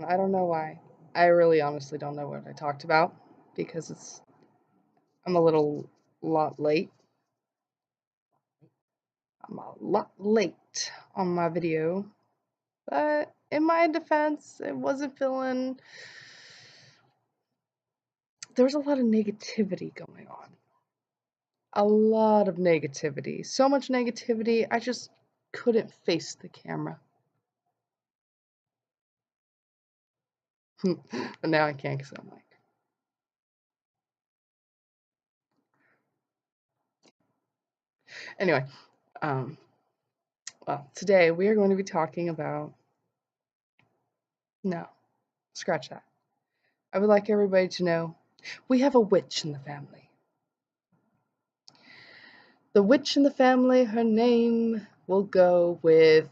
I don't know why. I really honestly don't know what I talked about because I'm a lot late. I'm a lot late on my video. But in my defense, it wasn't feeling there was a lot of negativity going on. A lot of negativity. So much negativity, I just couldn't face the camera. But now I can't because I'm like, anyway, um, well, today we are going to be talking about, no, scratch that. I would like everybody to know we have a witch in the family. The witch in the family, her name will go with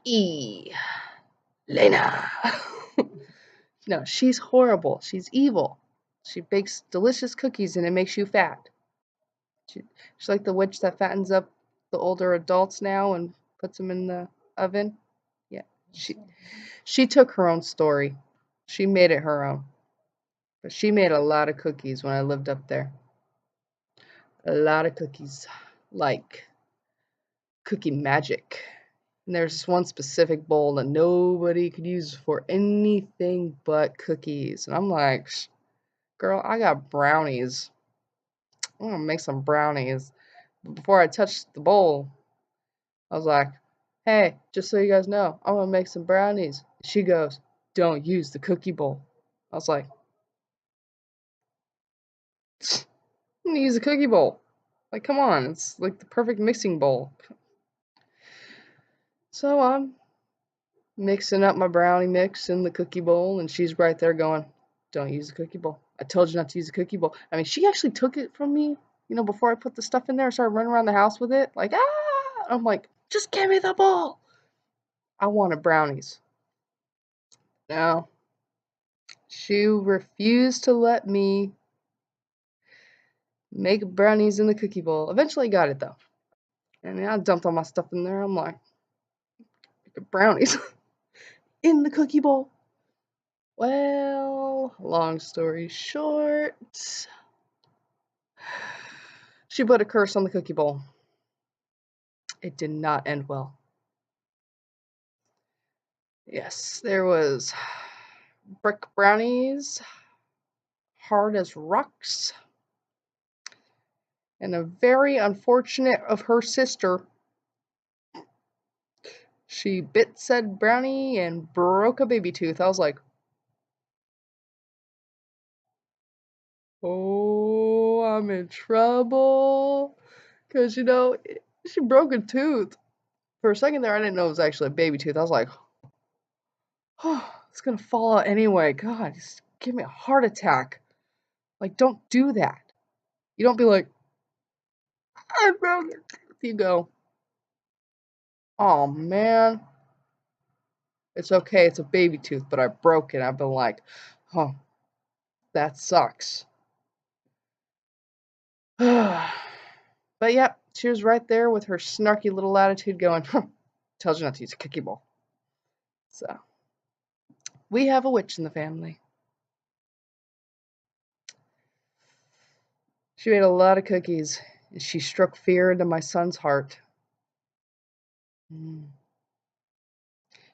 Elayna. No, she's horrible. She's evil. She bakes delicious cookies and it makes you fat. She's like the witch that fattens up the older adults now and puts them in the oven. Yeah, she took her own story. She made it her own. But she made a lot of cookies when I lived up there. A lot of cookies. Like cookie magic. And there's this one specific bowl that nobody could use for anything but cookies. And I'm like, girl, I got brownies. I'm gonna make some brownies. But before I touched the bowl, I was like, hey, just so you guys know, I'm gonna make some brownies. She goes, don't use the cookie bowl. I was like, I'm gonna use a cookie bowl. Like, come on, it's like the perfect mixing bowl. So I'm mixing up my brownie mix in the cookie bowl, and she's right there going, don't use the cookie bowl. I told you not to use the cookie bowl. I mean, she actually took it from me, before I put the stuff in there, I started running around the house with it, like, ah! I'm like, just give me the bowl. I wanted brownies. No, she refused to let me make brownies in the cookie bowl. Eventually got it though. And I dumped all my stuff in there. I'm like, brownies in the cookie bowl. Well, long story short, she put a curse on the cookie bowl. It did not end well. Yes, there was brick brownies, hard as rocks, and a very unfortunate of her sister. She bit said brownie and broke a baby tooth. I was like, oh, I'm in trouble. Because, she broke a tooth. For a second there, I didn't know it was actually a baby tooth. I was like, oh, it's going to fall out anyway. God, just give me a heart attack. Like, don't do that. You don't be like, I broke it. You go, oh, man. It's okay. It's a baby tooth, but I broke it. I've been like, oh, that sucks. But yeah, she was right there with her snarky little attitude going, tells you not to use a cookie bowl. So, we have a witch in the family. She made a lot of cookies, and she struck fear into my son's heart.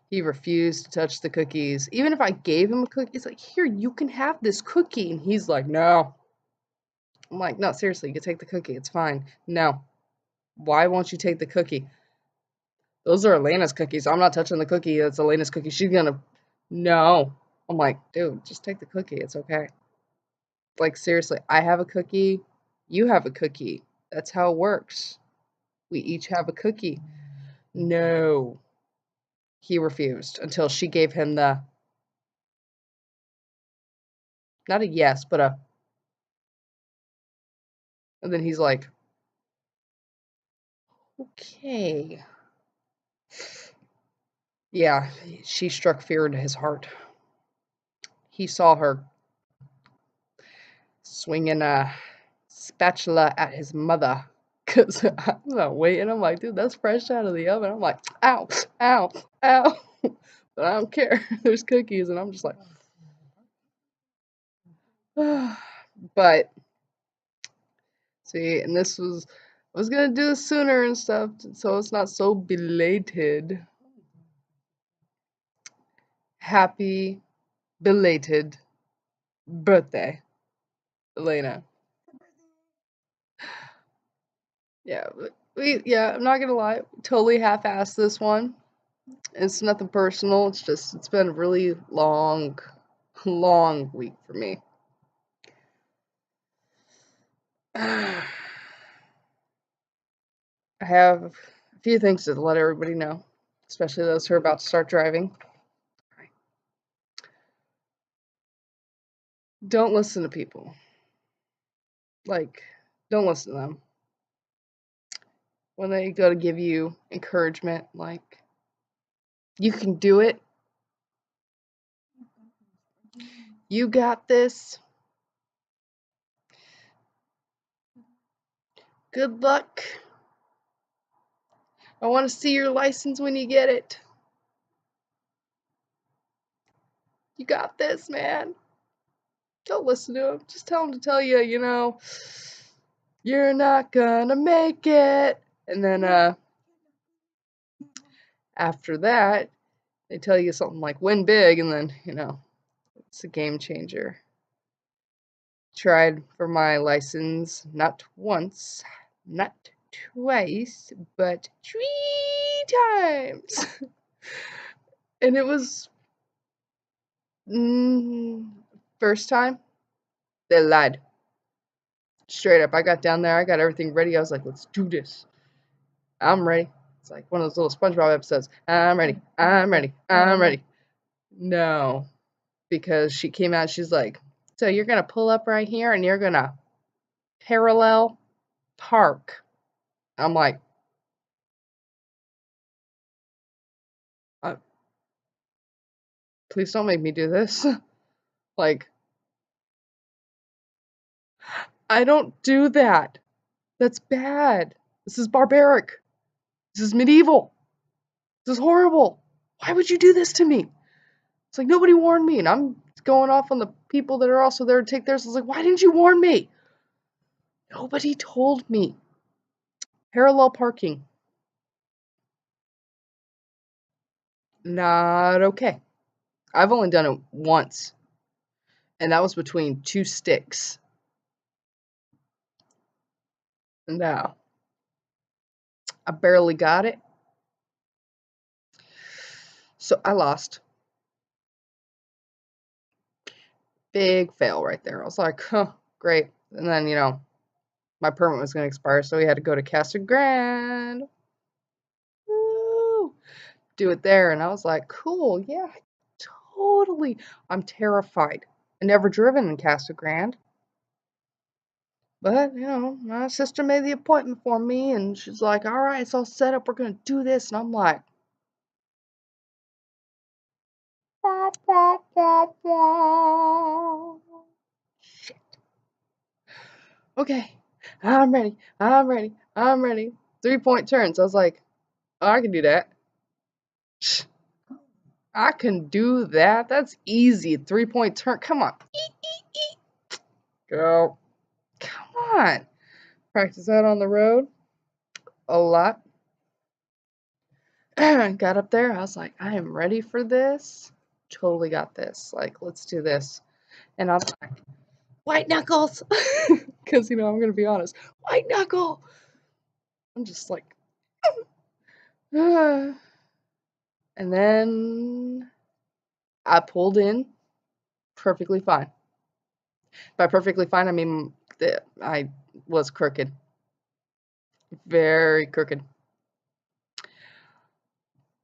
He refused to touch the cookies. Even if I gave him a cookie, he's like, here, you can have this cookie. And he's like, no. I'm like, no, seriously, you can take the cookie. It's fine. No. Why won't you take the cookie? Those are Elayna's cookies. I'm not touching the cookie. That's Elayna's cookie. She's gonna. No. I'm like, dude, just take the cookie. It's okay. Like, seriously, I have a cookie. You have a cookie. That's how it works. We each have a cookie. No. He refused until she gave him the, not a yes, but a, and then he's like, okay. Yeah, she struck fear into his heart. He saw her swinging a spatula at his mother. Because I'm not waiting. I'm like, dude, that's fresh out of the oven. I'm like, ow, ow, ow. But I don't care. There's cookies, and I'm just like, but see, and I was gonna do this sooner and stuff, so it's not so belated. Happy belated birthday, Elayna. Yeah, I'm not gonna lie, totally half-assed this one. It's nothing personal. It's been a really long, long week for me. I have a few things to let everybody know, especially those who are about to start driving. Don't listen to people. Like, don't listen to them. When they go to give you encouragement, like, you can do it. You got this. Good luck. I want to see your license when you get it. You got this, man. Don't listen to him. Just tell him to tell you, you're not gonna make it. And then after that, they tell you something like win big, and then, it's a game changer. Tried for my license not once, not twice, but 3 times. And it was first time, they lied. Straight up. I got down there, I got everything ready. I was like, let's do this. I'm ready. It's like one of those little SpongeBob episodes. I'm ready. I'm ready. I'm ready. No, because she came out, she's like, so you're going to pull up right here and you're going to parallel park. I'm like, please don't make me do this. Like, I don't do that. That's bad. This is barbaric. This is medieval. This is horrible. Why would you do this to me? It's like, nobody warned me, and I'm going off on the people that are also there to take theirs. I was like, why didn't you warn me? Nobody told me. Parallel parking. Not okay. I've only done it once, and that was between two sticks. No. I barely got it. So I lost. Big fail right there. I was like, huh, great. And then, my permit was going to expire, so we had to go to Casa Grande. Woo! Do it there. And I was like, cool, yeah, totally. I'm terrified. I never driven in Casa Grande. But, my sister made the appointment for me, and she's like, all right, it's all set up. We're going to do this. And I'm like, shit. Okay, I'm ready. I'm ready. I'm ready. 3-point turns. I was like, oh, I can do that. I can do that. That's easy. 3-point turn. Come on. Go. Come on. Practice that on the road a lot. Got up there. I was like, I am ready for this. Totally got this. Like, let's do this. And I'm like, white knuckles. Because, I'm going to be honest. White knuckle. I'm just like, and then I pulled in perfectly fine. By perfectly fine, I mean that I was crooked. Very crooked.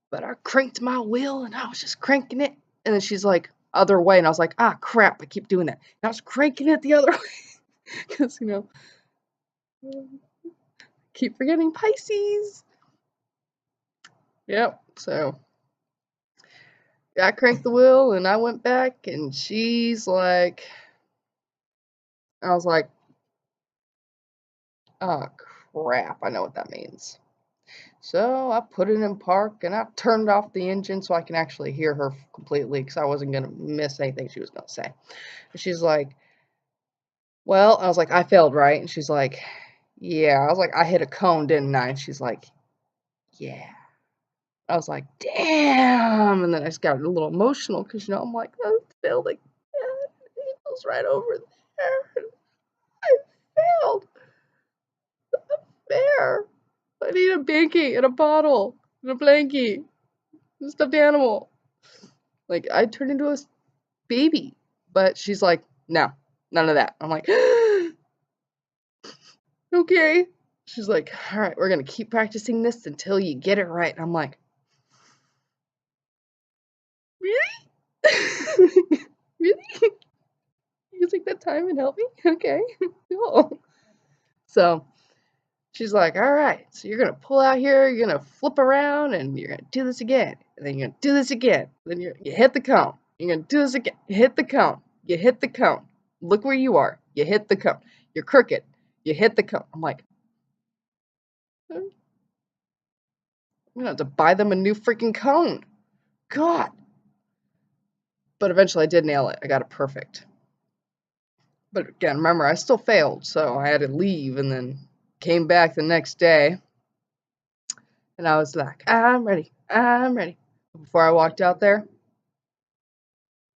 But I cranked my wheel, and I was just cranking it. And then she's like, other way. And I was like, ah, crap, I keep doing that. And I was cranking it the other way. Because, keep forgetting Pisces. Yep. So I cranked the wheel, and I went back, and she's like, I was like, oh, crap, I know what that means. So I put it in park and I turned off the engine so I can actually hear her completely because I wasn't going to miss anything she was going to say. And she's like, well, I was like, I failed, right? And she's like, yeah. I was like, I hit a cone, didn't I? And she's like, yeah. I was like, damn. And then I just got a little emotional because, I'm like, I failed again. It was right over there. I failed. Fair. I need a binky and a bottle and a blankie and a stuffed animal. Like, I turned into a baby. But she's like, no, none of that. I'm like, okay. She's like, all right, we're going to keep practicing this until you get it right. And I'm like, really? Really? You take that time and help me? Okay, cool. So she's like, all right, so you're going to pull out here, you're going to flip around, and you're going to do this again. And then you're going to do this again. Then you hit the cone. You're going to do this again. You hit the cone. You hit the cone. Look where you are. You hit the cone. You're crooked. You hit the cone. I'm like, I'm going to have to buy them a new freaking cone. God. But eventually I did nail it. I got it perfect. But again, remember, I still failed, so I had to leave and then came back the next day. And I was like, I'm ready. I'm ready. Before I walked out there,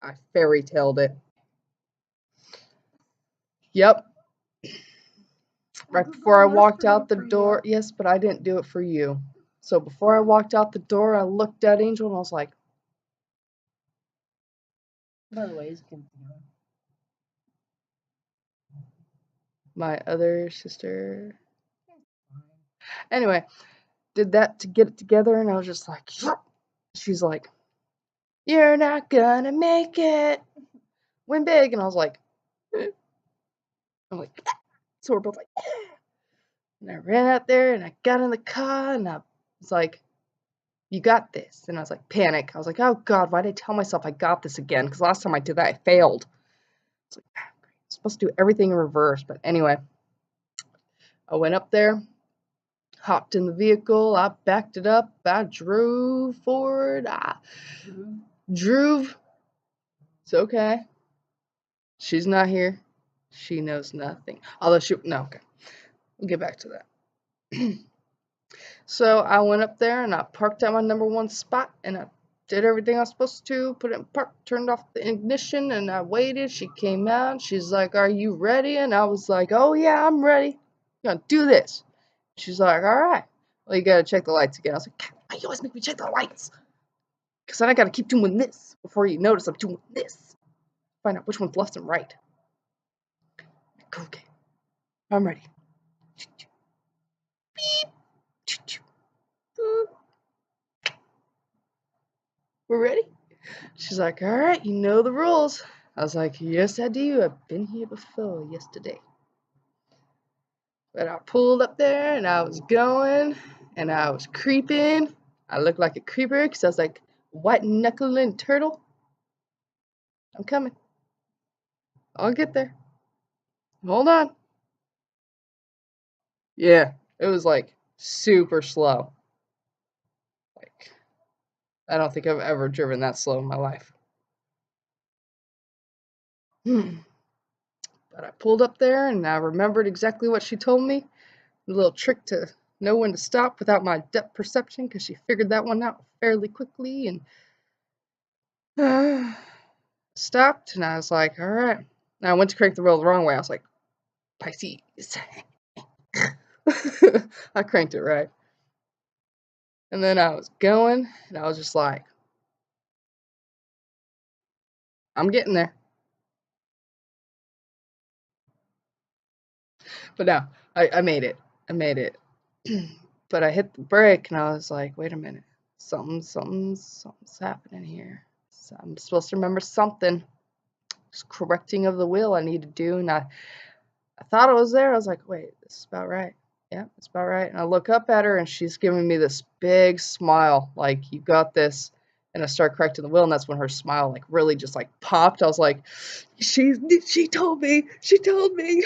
I fairy tailed it. Yep. Right before I walked out the door. Yes, but I didn't do it for you. So before I walked out the door, I looked at Angel and I was like, By the way, my other sister. Anyway, did that to get it together, and I was just like, she's like, you're not gonna make it. Win big. And I was like, I'm like, so we're both like, and I ran out there and I got in the car and I was like, you got this. And I was like, panic. I was like, oh God, why did I tell myself I got this again? Because last time I did that, I failed. It's like, I'm supposed to do everything in reverse. But anyway, I went up there, hopped in the vehicle, I backed it up, I drove forward, I drove. It's okay. She's not here. She knows nothing. Although no, okay. We'll get back to that. So I went up there and I parked at my number one spot and I did everything I was supposed to, put it in park, turned off the ignition, and I waited. She came out. She's like, are you ready? And I was like, oh yeah, I'm ready. I'm gonna do this. She's like, all right. Well, you gotta check the lights again. I was like, why you always make me check the lights? Because then I gotta keep doing this before you notice I'm doing this. Find out which one's left and right. Okay, I'm ready. Beep. We're ready? She's like, all right, you know the rules. I was like, yes, I do. I've been here before yesterday. But I pulled up there and I was going and I was creeping. I looked like a creeper because I was like, white knuckling turtle. I'm coming. I'll get there. Hold on. Yeah, it was like super slow. Like, I don't think I've ever driven that slow in my life. But I pulled up there and I remembered exactly what she told me. A little trick to know when to stop without my depth perception because she figured that one out fairly quickly and stopped. And I was like, all right. And I went to crank the wheel the wrong way. I was like, Pisces. I cranked it right. And then I was going and I was just like, I'm getting there. But no, I made it. I made it. But I hit the brake and I was like, wait a minute. Something's happening here. So I'm supposed to remember something. Just correcting of the wheel I need to do. And I thought it was there. I was like, wait, this is about right. Yeah, it's about right. And I look up at her and she's giving me this big smile. Like, you got this. And I start correcting the wheel, and that's when her smile like really just like popped. I was like, she told me. She told me.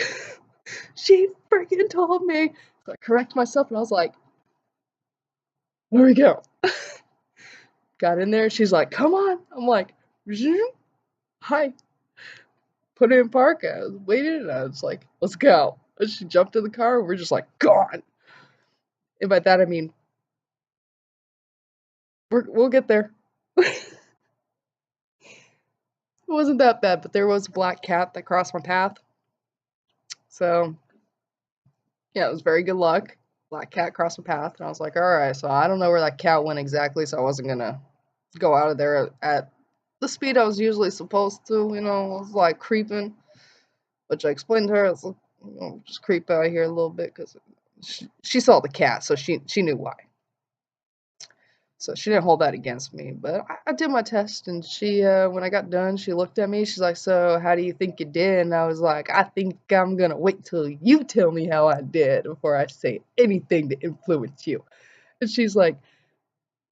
She freaking told me. So I correct myself and I was like, there we go. Got in there. She's like, come on. I'm like, hi. Put it in park. I was waiting and I was like, let's go. And she jumped in the car and we're just like, gone. And by that I mean, we'll get there. It wasn't that bad, but there was a black cat that crossed my path. So, yeah, it was very good luck. Black cat crossed my path. And I was like, all right, so I don't know where that cat went exactly, so I wasn't going to go out of there at the speed I was usually supposed to. I was like creeping, which I explained to her. I was like, just creep out here a little bit because she saw the cat, so she knew why. So she didn't hold that against me, but I did my test, and she, when I got done, she looked at me. She's like, "So, how do you think you did?" And I was like, "I think I'm gonna wait till you tell me how I did before I say anything to influence you." And she's like,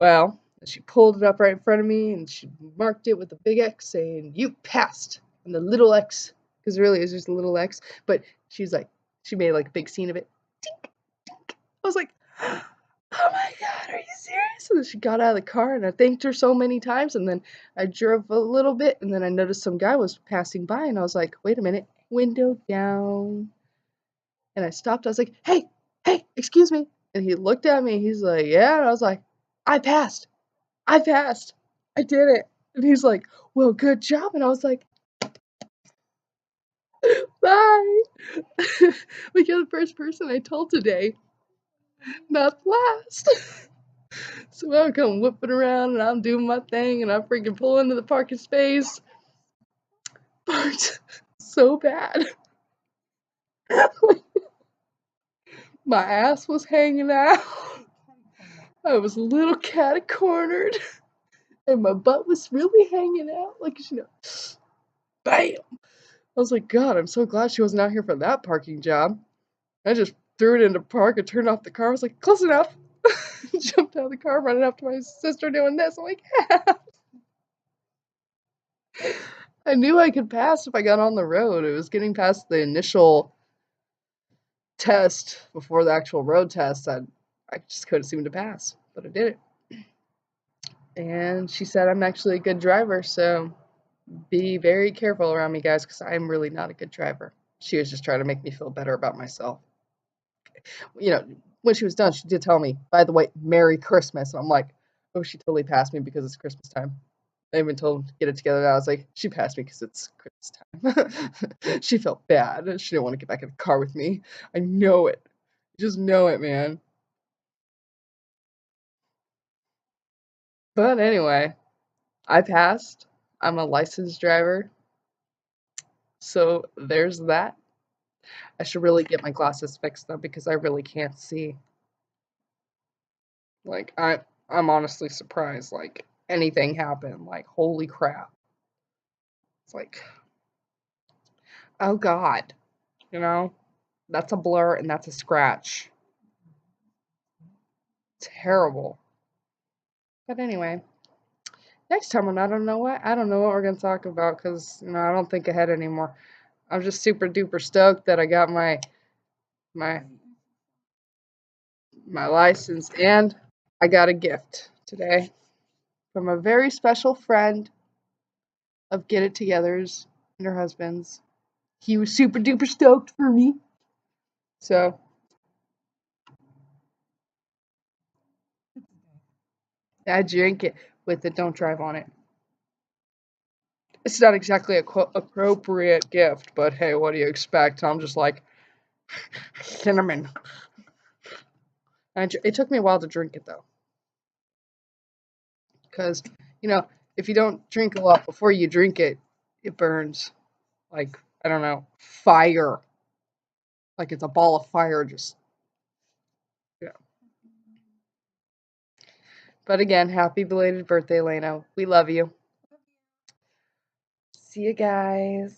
"Well," and she pulled it up right in front of me, and she marked it with a big X, saying, "You passed," and the little X, because really it's just a little X. But she's like, she made like a big scene of it. Tink, tink. I was like, oh my God, are you serious? And then she got out of the car and I thanked her so many times. And then I drove a little bit and then I noticed some guy was passing by and I was like, wait a minute, window down. And I stopped. I was like, hey, excuse me. And he looked at me. He's like, yeah. And I was like, I passed. I passed. I did it. And he's like, well, good job. And I was like, bye. Like, you're the first person I told today, not last. So I come whipping around and I'm doing my thing and I freaking pull into the parking space. Parked so bad. My ass was hanging out. I was a little catty cornered. And my butt was really hanging out. Like, bam. I was like, God, I'm so glad she wasn't out here for that parking job. I just threw it into park and turned off the car. I was like, close enough. Jumped out of the car, running up to my sister doing this. I'm like, yeah. I knew I could pass if I got on the road. It was getting past the initial test before the actual road test. I just couldn't seem to pass, but I did it. And she said I'm actually a good driver, so be very careful around me, guys, because I'm really not a good driver. She was just trying to make me feel better about myself. When she was done, she did tell me, by the way, Merry Christmas. And I'm like, oh, she totally passed me because it's Christmas time. I even told him to get it together. And I was like, she passed me because it's Christmas time. She felt bad. She didn't want to get back in the car with me. I know it. Just know it, man. But anyway, I passed. I'm a licensed driver. So there's that. I should really get my glasses fixed though because I really can't see. Like I'm honestly surprised like anything happened. Like holy crap. It's like oh God, you know? That's a blur and that's a scratch. Terrible. But anyway, next time on I don't know what we're gonna talk about because I don't think ahead anymore. I'm just super duper stoked that I got my my license and I got a gift today from a very special friend of Get It Together's and her husband's. He was super duper stoked for me. So I drink it with it. Don't drive on it. It's not exactly a appropriate gift, but hey, what do you expect? I'm just like cinnamon. It took me a while to drink it though, because you know if you don't drink a lot before you drink it, it burns like I don't know fire, like it's a ball of fire. Just yeah. But again, happy belated birthday, Elayna. We love you. See you guys.